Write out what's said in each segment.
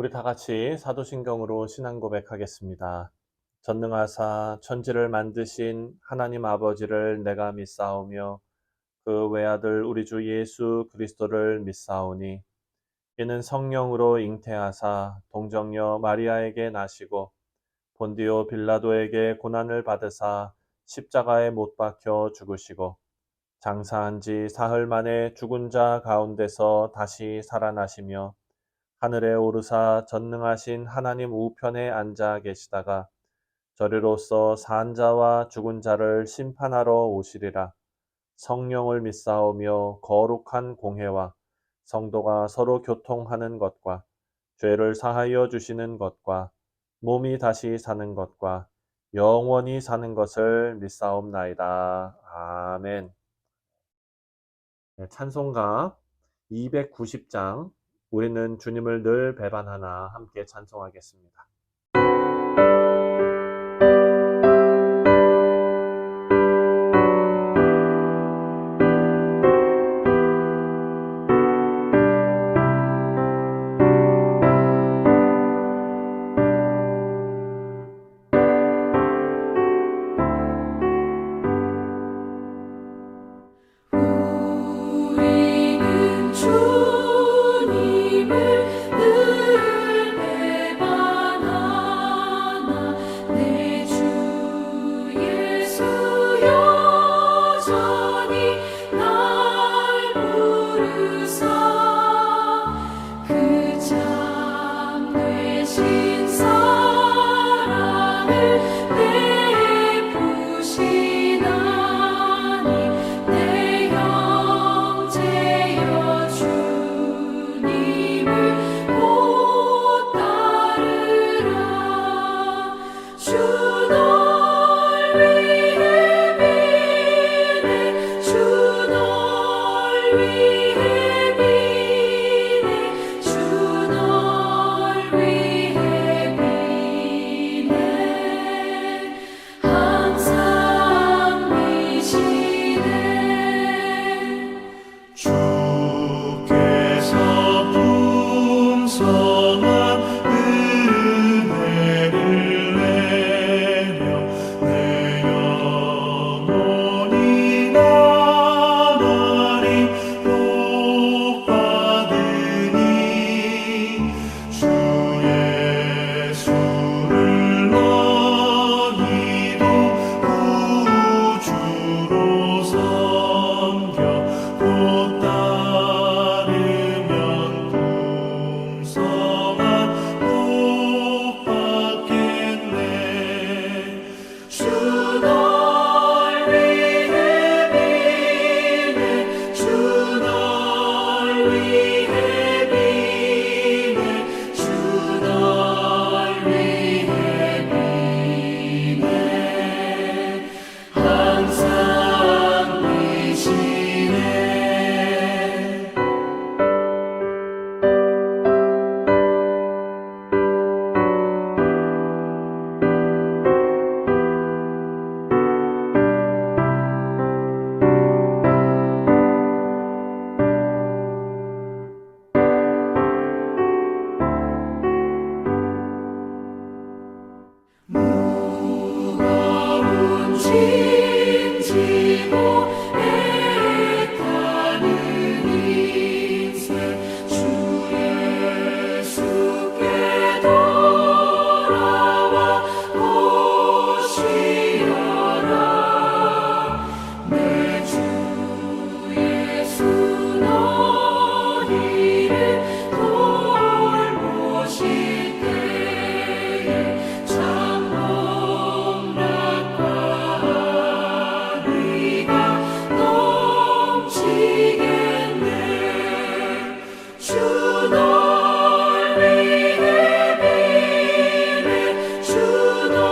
우리 다 같이 사도신경으로 신앙 고백하겠습니다. 전능하사 천지를 만드신 하나님 아버지를 내가 믿사오며 그 외아들 우리 주 예수 그리스도를 믿사오니 이는 성령으로 잉태하사 동정녀 마리아에게 나시고 본디오 빌라도에게 고난을 받으사 십자가에 못 박혀 죽으시고 장사한 지 사흘 만에 죽은 자 가운데서 다시 살아나시며 하늘에 오르사 전능하신 하나님 우편에 앉아 계시다가 저리로서 산 자와 죽은 자를 심판하러 오시리라. 성령을 믿사오며 거룩한 공회와 성도가 서로 교통하는 것과 죄를 사하여 주시는 것과 몸이 다시 사는 것과 영원히 사는 것을 믿사옵나이다. 아멘. 네, 찬송가 290장 우리는 주님을 늘 배반하나 함께 찬송하겠습니다. 우리는 주님을 늘 배반하나 내 주 예수 여전히 날 부르사 그 참 되신 사랑을 베푸시나니 내 형제여 주님을 곧 따르라. 주 널 위해 비네 주 널 위해 비네 주 널 위해 비네 항상 미시네. 주께서 풍성한 은혜를 내려 내 영혼이 나날이 복받으니 주 예수를 너희도 구주로 섬겨 곧 따르면 풍성한 복 받겠네. 주 널 위해 비네 주 널 위해 비네 주 널 위해 비네 항상 미시네. 무거운 짐 지고 애타는 인생 주 예수께 돌아와 오시어라. 내 주 예수 너희를 돌보실 때에 참 복락과 의가 넘치겠네. 주 널 위해 비네 주 널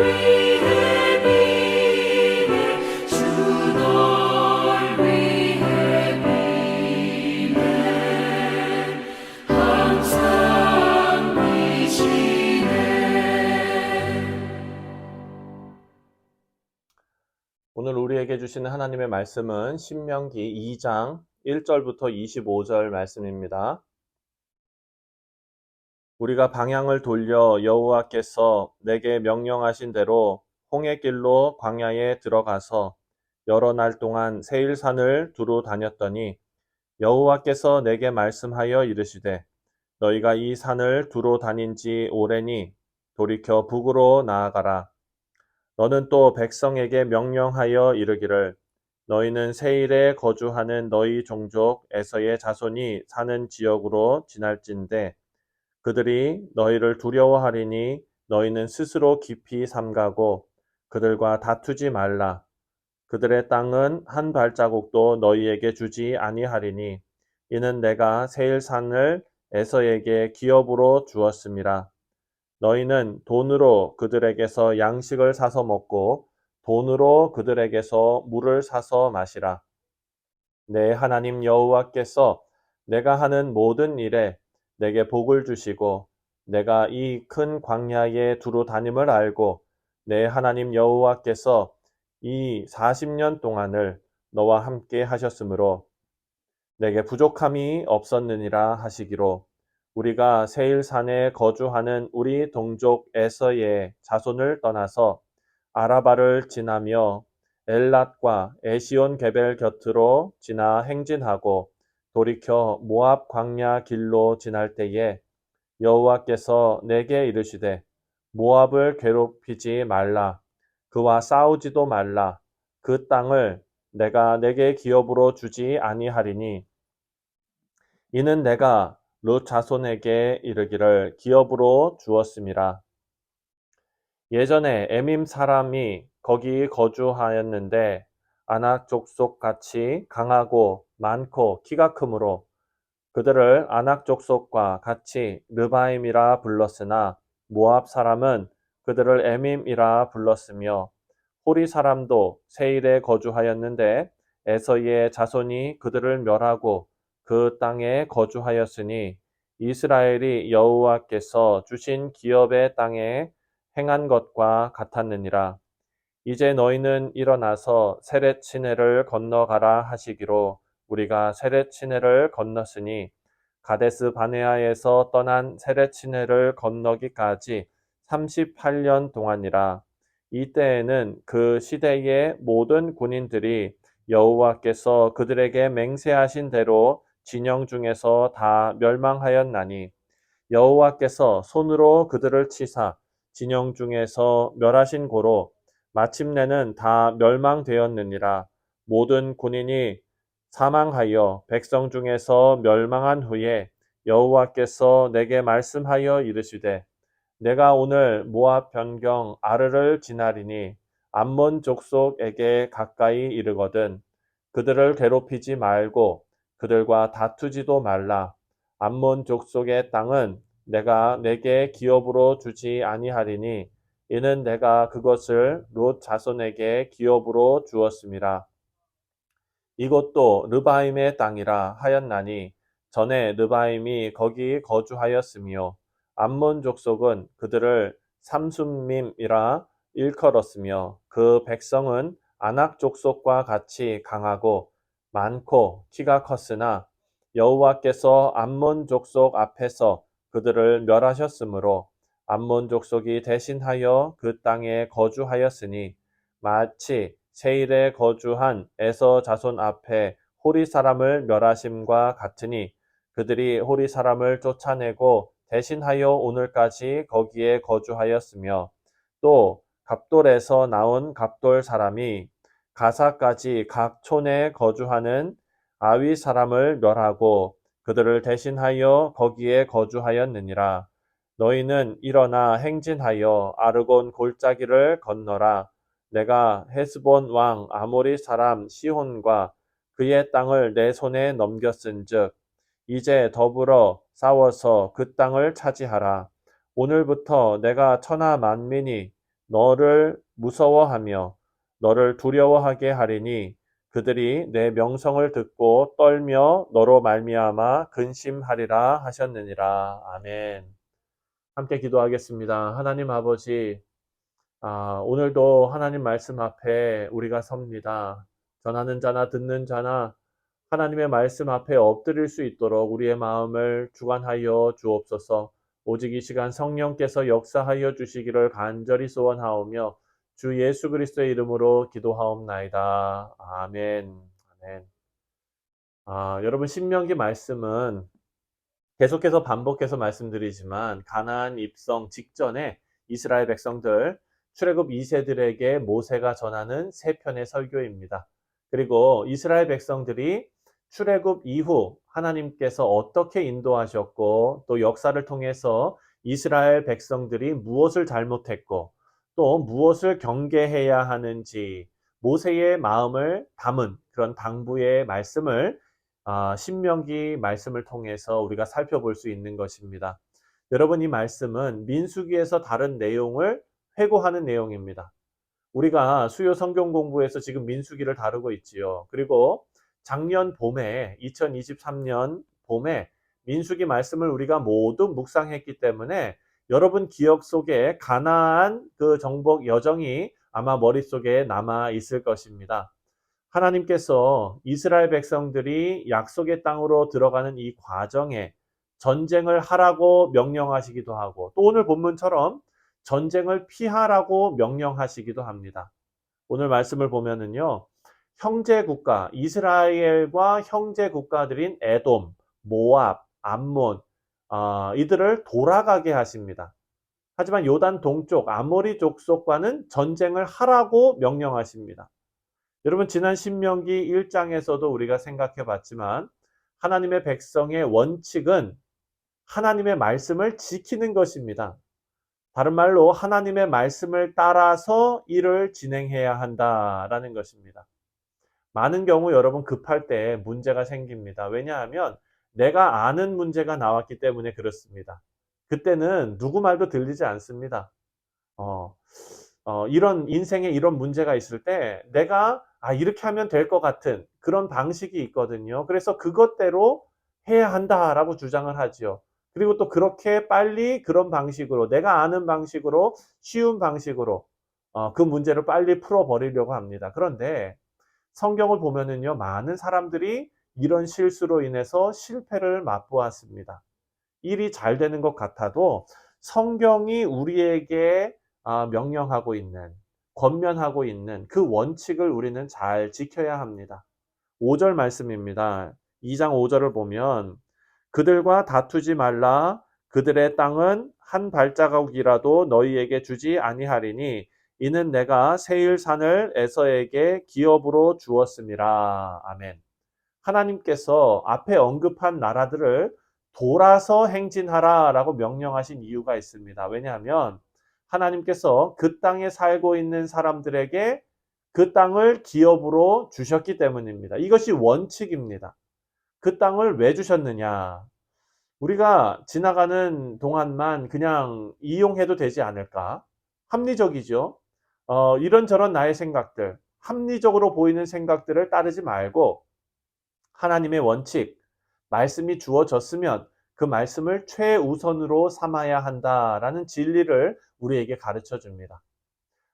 위해 비네 주 널 위해 비네 항상 미시네. 오늘 우리에게 주시는 하나님의 말씀은 신명기 2장 1절부터 25절 말씀입니다. 우리가 방향을 돌려 여호와께서 내게 명령하신 대로 홍해길로 광야에 들어가서 여러 날 동안 세일산을 두루 다녔더니 여호와께서 내게 말씀하여 이르시되 너희가 이 산을 두루 다닌 지 오래니 돌이켜 북으로 나아가라. 너는 또 백성에게 명령하여 이르기를 너희는 세일에 거주하는 너희 종족 에서의 자손이 사는 지역으로 지날진대 그들이 너희를 두려워하리니 너희는 스스로 깊이 삼가고 그들과 다투지 말라. 그들의 땅은 한 발자국도 너희에게 주지 아니하리니 이는 내가 세일산을 에서에게 기업으로 주었음이라. 너희는 돈으로 그들에게서 양식을 사서 먹고 돈으로 그들에게서 물을 사서 마시라. 내 하나님 여호와께서 내가 하는 모든 일에 내게 복을 주시고 내가 이 큰 광야에 두루 다님을 알고 내 하나님 여호와께서 이 40년 동안을 너와 함께 하셨으므로 내게 부족함이 없었느니라 하시기로 우리가 세일산에 거주하는 우리 동족 에서의 자손을 떠나서 아라바를 지나며 엘랏과 에시온 게벨 곁으로 지나 행진하고 돌이켜 모압 광야 길로 지날 때에 여호와께서 내게 이르시되 모압을 괴롭히지 말라 그와 싸우지도 말라 그 땅을 내가 내게 기업으로 주지 아니하리니 이는 내가 롯 자손에게 이르기를 기업으로 주었음이라. 예전에 에밈 사람이 거기 거주하였는데 아낙 족속 같이 강하고 많고 키가 크므로 그들을 아낙 족속과 같이 르바임이라 불렀으나 모압 사람은 그들을 에밈이라 불렀으며 호리 사람도 세일에 거주하였는데 에서의 자손이 그들을 멸하고 그 땅에 거주하였으니 이스라엘이 여호와께서 주신 기업의 땅에 행한 것과 같았느니라. 이제 너희는 일어나서 세렛 시내를 건너가라 하시기로 우리가 세렛 시내를 건넜으니 가데스 바네아에서 떠난 세렛 시내를 건너기까지 38년 동안이라. 이때에는 그 시대의 모든 군인들이 여호와께서 그들에게 맹세하신 대로 진영 중에서 다 멸망하였나니 여호와께서 손으로 그들을 치사 진영 중에서 멸하신 고로 마침내는 다 멸망되었느니라. 모든 군인이 사망하여 백성 중에서 멸망한 후에 여호와께서 내게 말씀하여 이르시되 내가 오늘 모압 변경 아르를 지나리니 암몬 족속에게 가까이 이르거든 그들을 괴롭히지 말고 그들과 다투지도 말라. 암몬 족속의 땅은 내가 내게 기업으로 주지 아니하리니 이는 내가 그것을 롯 자손에게 기업으로 주었음이라. 이것도 르바임의 땅이라 하였나니 전에 르바임이 거기 거주하였으며 암몬 족속은 그들을 삼순밈이라 일컬었으며 그 백성은 아낙 족속과 같이 강하고 많고 키가 컸으나 여호와께서 암몬 족속 앞에서 그들을 멸하셨으므로 암몬 족속이 대신하여 그 땅에 거주하였으니 마치 세일에 거주한 에서 자손 앞에 호리 사람을 멸하심과 같으니 그들이 호리 사람을 쫓아내고 대신하여 오늘까지 거기에 거주하였으며 또 갑돌에서 나온 갑돌 사람이 가사까지 각 촌에 거주하는 아위 사람을 멸하고 그들을 대신하여 거기에 거주하였느니라. 너희는 일어나 행진하여 아르곤 골짜기를 건너라. 내가 헤스본 왕 아모리 사람 시혼과 그의 땅을 내 손에 넘겼은즉 이제 더불어 싸워서 그 땅을 차지하라. 오늘부터 내가 천하 만민이 너를 무서워하며 너를 두려워하게 하리니 그들이 내 명성을 듣고 떨며 너로 말미암아 근심하리라 하셨느니라. 아멘. 함께 기도하겠습니다. 하나님 아버지, 오늘도 하나님 말씀 앞에 우리가 섭니다. 전하는 자나 듣는 자나 하나님의 말씀 앞에 엎드릴 수 있도록 우리의 마음을 주관하여 주옵소서. 오직 이 시간 성령께서 역사하여 주시기를 간절히 소원하오며 주 예수 그리스도의 이름으로 기도하옵나이다. 아멘. 아멘. 여러분 신명기 말씀은 계속해서 반복해서 말씀드리지만 가나안 입성 직전에 이스라엘 백성들 출애굽 2세들에게 모세가 전하는 세 편의 설교입니다. 그리고 이스라엘 백성들이 출애굽 이후 하나님께서 어떻게 인도하셨고 또 역사를 통해서 이스라엘 백성들이 무엇을 잘못했고 또 무엇을 경계해야 하는지 모세의 마음을 담은 그런 당부의 말씀을 신명기 말씀을 통해서 우리가 살펴볼 수 있는 것입니다. 여러분 이 말씀은 민수기에서 다른 내용을 회고하는 내용입니다. 우리가 수요 성경 공부에서 지금 민수기를 다루고 있지요. 그리고 작년 봄에 2023년 봄에 민수기 말씀을 우리가 모두 묵상했기 때문에 여러분 기억 속에 가나안 그 정복 여정이 아마 머릿속에 남아 있을 것입니다. 하나님께서 이스라엘 백성들이 약속의 땅으로 들어가는 이 과정에 전쟁을 하라고 명령하시기도 하고 또 오늘 본문처럼 전쟁을 피하라고 명령하시기도 합니다. 오늘 말씀을 보면은요, 형제 국가, 이스라엘과 형제 국가들인 에돔, 모압, 암몬, 이들을 돌아가게 하십니다. 하지만 요단 동쪽 아모리 족속과는 전쟁을 하라고 명령하십니다. 여러분 지난 신명기 1장에서도 우리가 생각해 봤지만 하나님의 백성의 원칙은 하나님의 말씀을 지키는 것입니다. 다른 말로 하나님의 말씀을 따라서 일을 진행해야 한다라는 것입니다. 많은 경우 여러분 급할 때 문제가 생깁니다. 왜냐하면 내가 아는 문제가 나왔기 때문에 그렇습니다. 그때는 누구 말도 들리지 않습니다. 이런 인생에 이런 문제가 있을 때 내가 이렇게 하면 될 것 같은 그런 방식이 있거든요. 그래서 그것대로 해야 한다라고 주장을 하지요. 그리고 또 그렇게 빨리 그런 방식으로 내가 아는 방식으로 쉬운 방식으로 그 문제를 빨리 풀어버리려고 합니다. 그런데 성경을 보면은요, 많은 사람들이 이런 실수로 인해서 실패를 맛보았습니다. 일이 잘 되는 것 같아도 성경이 우리에게 명령하고 있는, 권면하고 있는 그 원칙을 우리는 잘 지켜야 합니다. 5절 말씀입니다. 2장 5절을 보면 그들과 다투지 말라. 그들의 땅은 한 발자국이라도 너희에게 주지 아니하리니 이는 내가 세일산을 에서에게 기업으로 주었음이라. 아멘. 하나님께서 앞에 언급한 나라들을 돌아서 행진하라 라고 명령하신 이유가 있습니다. 왜냐하면 하나님께서 그 땅에 살고 있는 사람들에게 그 땅을 기업으로 주셨기 때문입니다. 이것이 원칙입니다. 그 땅을 왜 주셨느냐? 우리가 지나가는 동안만 그냥 이용해도 되지 않을까? 합리적이죠. 이런저런 나의 생각들, 합리적으로 보이는 생각들을 따르지 말고 하나님의 원칙, 말씀이 주어졌으면 그 말씀을 최우선으로 삼아야 한다라는 진리를 우리에게 가르쳐 줍니다.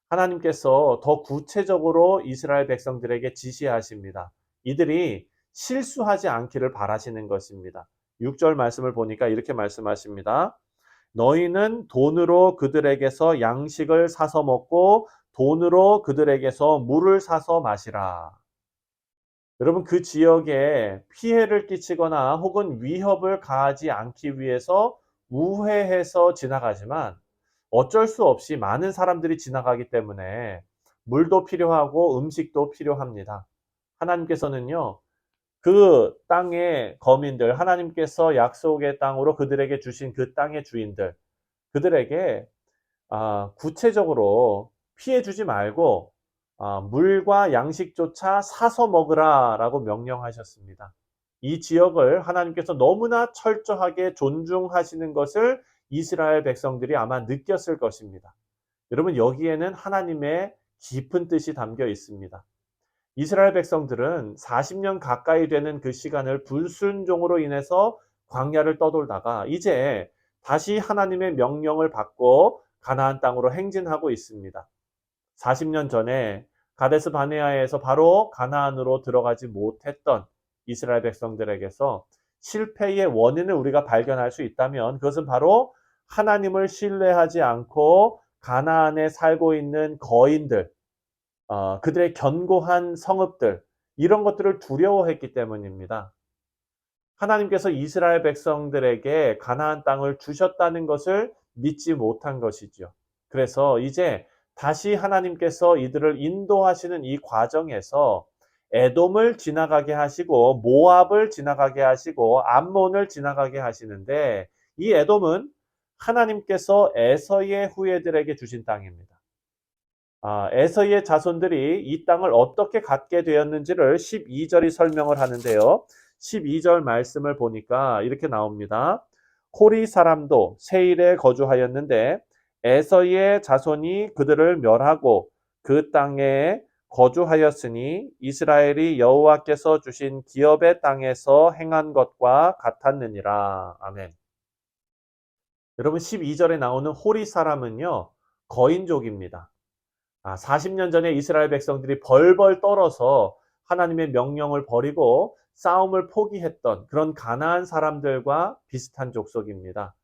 하나님께서 더 구체적으로 이스라엘 백성들에게 지시하십니다. 이들이 실수하지 않기를 바라시는 것입니다. 6절 말씀을 보니까 이렇게 말씀하십니다. 너희는 돈으로 그들에게서 양식을 사서 먹고 돈으로 그들에게서 물을 사서 마시라. 여러분 그 지역에 피해를 끼치거나 혹은 위협을 가하지 않기 위해서 우회해서 지나가지만 어쩔 수 없이 많은 사람들이 지나가기 때문에 물도 필요하고 음식도 필요합니다. 하나님께서는요, 그 땅의 거민들, 하나님께서 약속의 땅으로 그들에게 주신 그 땅의 주인들, 그들에게 구체적으로 피해 주지 말고 물과 양식조차 사서 먹으라 라고 명령하셨습니다. 이 지역을 하나님께서 너무나 철저하게 존중하시는 것을 이스라엘 백성들이 아마 느꼈을 것입니다. 여러분 여기에는 하나님의 깊은 뜻이 담겨 있습니다. 이스라엘 백성들은 40년 가까이 되는 그 시간을 불순종으로 인해서 광야를 떠돌다가 이제 다시 하나님의 명령을 받고 가나안 땅으로 행진하고 있습니다. 40년 전에 가데스 바네아에서 바로 가나안으로 들어가지 못했던 이스라엘 백성들에게서 실패의 원인을 우리가 발견할 수 있다면 그것은 바로 하나님을 신뢰하지 않고 가나안에 살고 있는 거인들, 그들의 견고한 성읍들, 이런 것들을 두려워했기 때문입니다. 하나님께서 이스라엘 백성들에게 가나안 땅을 주셨다는 것을 믿지 못한 것이죠. 그래서 이제 다시 하나님께서 이들을 인도하시는 이 과정에서 에돔을 지나가게 하시고 모압을 지나가게 하시고 암몬을 지나가게 하시는데, 이 에돔은 하나님께서 에서의 후예들에게 주신 땅입니다. 에서의 자손들이 이 땅을 어떻게 갖게 되었는지를 12절이 설명을 하는데요. 12절 말씀을 보니까 이렇게 나옵니다. 호리 사람도 세일에 거주하였는데 에서의 자손이 그들을 멸하고 그 땅에 거주하였으니 이스라엘이 여호와께서 주신 기업의 땅에서 행한 것과 같았느니라. 아멘. 여러분, 12절에 나오는 호리 사람은요, 거인족입니다. 40년 전에 이스라엘 백성들이 벌벌 떨어서 하나님의 명령을 버리고 싸움을 포기했던 그런 가나안 사람들과 비슷한 족속입니다.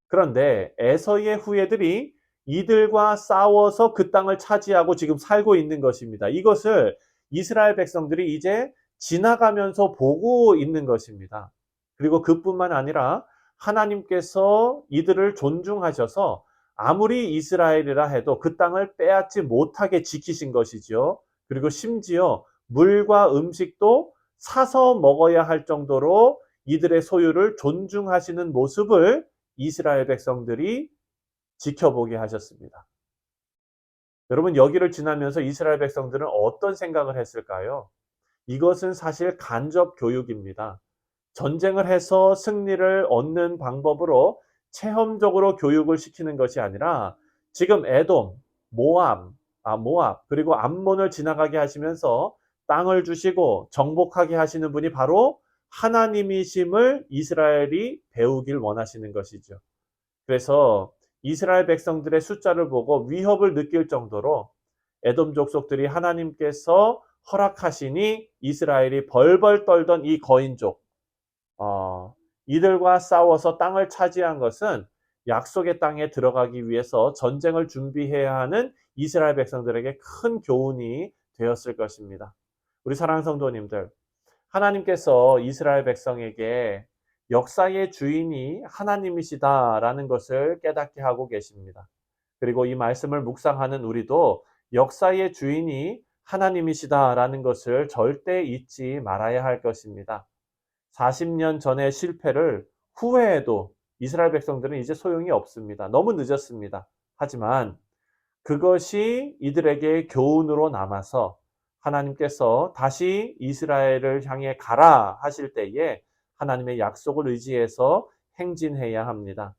그런데 에서의 후예들이 이들과 싸워서 그 땅을 차지하고 지금 살고 있는 것입니다. 이것을 이스라엘 백성들이 이제 지나가면서 보고 있는 것입니다. 그리고 그뿐만 아니라 하나님께서 이들을 존중하셔서 아무리 이스라엘이라 해도 그 땅을 빼앗지 못하게 지키신 것이죠. 그리고 심지어 물과 음식도 사서 먹어야 할 정도로 이들의 소유를 존중하시는 모습을 이스라엘 백성들이 지켜보게 하셨습니다. 여러분, 여기를 지나면서 이스라엘 백성들은 어떤 생각을 했을까요? 이것은 사실 간접 교육입니다. 전쟁을 해서 승리를 얻는 방법으로 체험적으로 교육을 시키는 것이 아니라 지금 에돔, 모압, 그리고 암몬을 지나가게 하시면서 땅을 주시고 정복하게 하시는 분이 바로 하나님이심을 이스라엘이 배우길 원하시는 것이죠. 그래서 이스라엘 백성들의 숫자를 보고 위협을 느낄 정도로 에돔 족속들이 하나님께서 허락하시니 이스라엘이 벌벌 떨던 이 거인족, 이들과 싸워서 땅을 차지한 것은 약속의 땅에 들어가기 위해서 전쟁을 준비해야 하는 이스라엘 백성들에게 큰 교훈이 되었을 것입니다. 우리 사랑하는 성도님들, 하나님께서 이스라엘 백성에게 역사의 주인이 하나님이시다라는 것을 깨닫게 하고 계십니다. 그리고 이 말씀을 묵상하는 우리도 역사의 주인이 하나님이시다라는 것을 절대 잊지 말아야 할 것입니다. 40년 전의 실패를 후회해도 이스라엘 백성들은 이제 소용이 없습니다. 너무 늦었습니다. 하지만 그것이 이들에게 교훈으로 남아서 하나님께서 다시 이스라엘을 향해 가라 하실 때에 하나님의 약속을 의지해서 행진해야 합니다.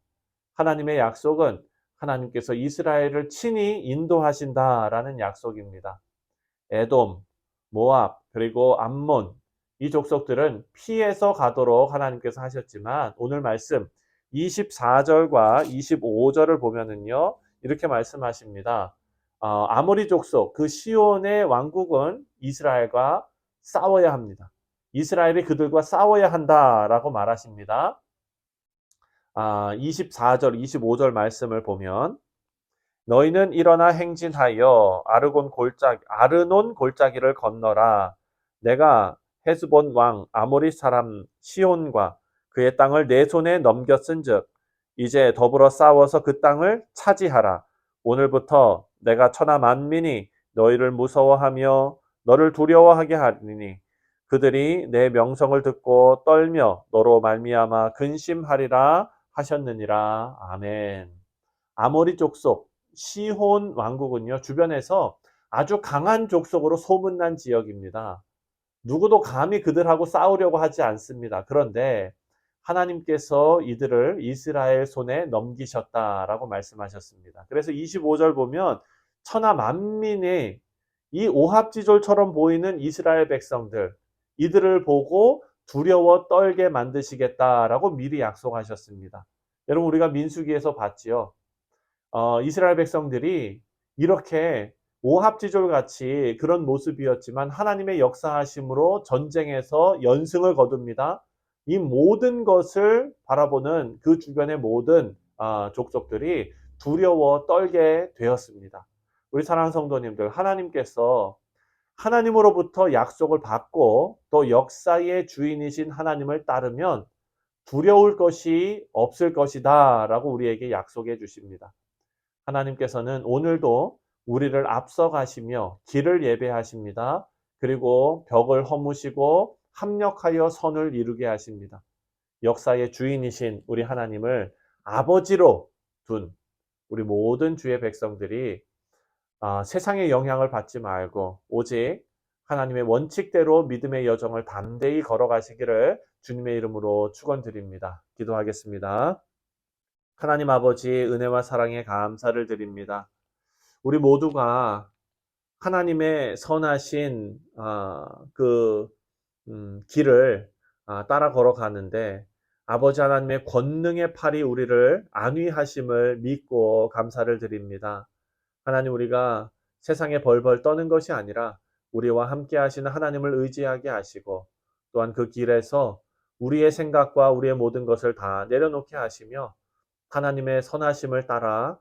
하나님의 약속은 하나님께서 이스라엘을 친히 인도하신다라는 약속입니다. 에돔, 모압, 그리고 암몬, 이 족속들은 피해서 가도록 하나님께서 하셨지만 오늘 말씀 24절과 25절을 보면은요, 이렇게 말씀하십니다. 아모리 족속, 그 시온의 왕국은 이스라엘과 싸워야 합니다. 이스라엘이 그들과 싸워야 한다라고 말하십니다. 24절, 25절 말씀을 보면 너희는 일어나 행진하여 아르논 골짜기를 건너라. 내가 헤스본 왕 아모리 사람 시온과 그의 땅을 내 손에 넘겼은즉 이제 더불어 싸워서 그 땅을 차지하라. 오늘부터 내가 천하 만민이 너희를 무서워하며 너를 두려워하게 하리니 그들이 내 명성을 듣고 떨며 너로 말미암아 근심하리라 하셨느니라. 아멘. 아모리 족속 시혼 왕국은요, 주변에서 아주 강한 족속으로 소문난 지역입니다. 누구도 감히 그들하고 싸우려고 하지 않습니다. 그런데 하나님께서 이들을 이스라엘 손에 넘기셨다라고 말씀하셨습니다. 그래서 25절 보면 천하 만민의 이 오합지졸처럼 보이는 이스라엘 백성들, 이들을 보고 두려워 떨게 만드시겠다라고 미리 약속하셨습니다. 여러분, 우리가 민수기에서 봤지요. 이스라엘 백성들이 이렇게 오합지졸같이 그런 모습이었지만 하나님의 역사하심으로 전쟁에서 연승을 거둡니다. 이 모든 것을 바라보는 그 주변의 모든 족속들이 두려워 떨게 되었습니다. 우리 사랑하는 성도님들, 하나님께서 하나님으로부터 약속을 받고 또 역사의 주인이신 하나님을 따르면 두려울 것이 없을 것이다 라고 우리에게 약속해 주십니다. 하나님께서는 오늘도 우리를 앞서가시며 길을 예배하십니다. 그리고 벽을 허무시고 합력하여 선을 이루게 하십니다. 역사의 주인이신 우리 하나님을 아버지로 둔 우리 모든 주의 백성들이 세상의 영향을 받지 말고 오직 하나님의 원칙대로 믿음의 여정을 담대히 걸어가시기를 주님의 이름으로 축원드립니다. 기도하겠습니다. 하나님 아버지 은혜와 사랑에 감사를 드립니다. 우리 모두가 하나님의 선하신 길을 따라 걸어가는데 아버지 하나님의 권능의 팔이 우리를 안위하심을 믿고 감사를 드립니다. 하나님, 우리가 세상에 벌벌 떠는 것이 아니라 우리와 함께 하시는 하나님을 의지하게 하시고 또한 그 길에서 우리의 생각과 우리의 모든 것을 다 내려놓게 하시며 하나님의 선하심을 따라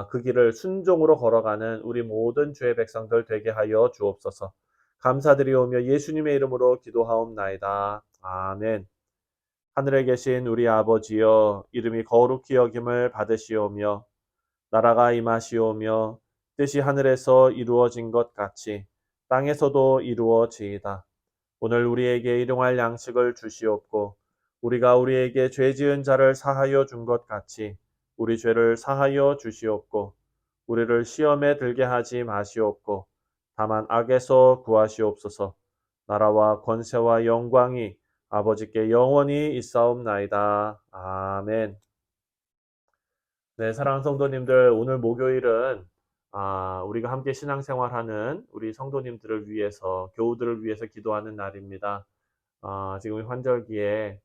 그 길을 순종으로 걸어가는 우리 모든 주의 백성들 되게 하여 주옵소서. 감사드리오며 예수님의 이름으로 기도하옵나이다. 아멘. 하늘에 계신 우리 아버지여, 이름이 거룩히 여김을 받으시오며 나라가 임하시오며 뜻이 하늘에서 이루어진 것 같이 땅에서도 이루어지이다. 오늘 우리에게 일용할 양식을 주시옵고 우리가 우리에게 죄 지은 자를 사하여 준 것 같이 우리 죄를 사하여 주시옵고 우리를 시험에 들게 하지 마시옵고 다만 악에서 구하시옵소서. 나라와 권세와 영광이 아버지께 영원히 있사옵나이다. 아멘. 네, 사랑하는 성도님들, 오늘 목요일은 우리가 함께 신앙생활하는 우리 성도님들을 위해서, 교우들을 위해서 기도하는 날입니다. 지금 환절기에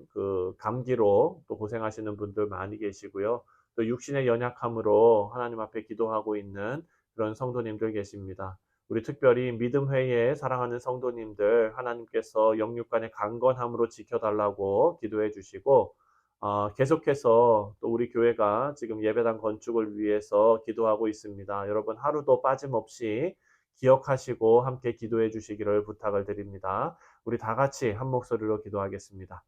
그 감기로 또 고생하시는 분들 많이 계시고요. 또 육신의 연약함으로 하나님 앞에 기도하고 있는 그런 성도님들 계십니다. 우리 특별히 믿음회에 사랑하는 성도님들, 하나님께서 영육간의 강건함으로 지켜달라고 기도해 주시고 계속해서 또 우리 교회가 지금 예배당 건축을 위해서 기도하고 있습니다. 여러분 하루도 빠짐없이 기억하시고 함께 기도해 주시기를 부탁을 드립니다. 우리 다 같이 한 목소리로 기도하겠습니다.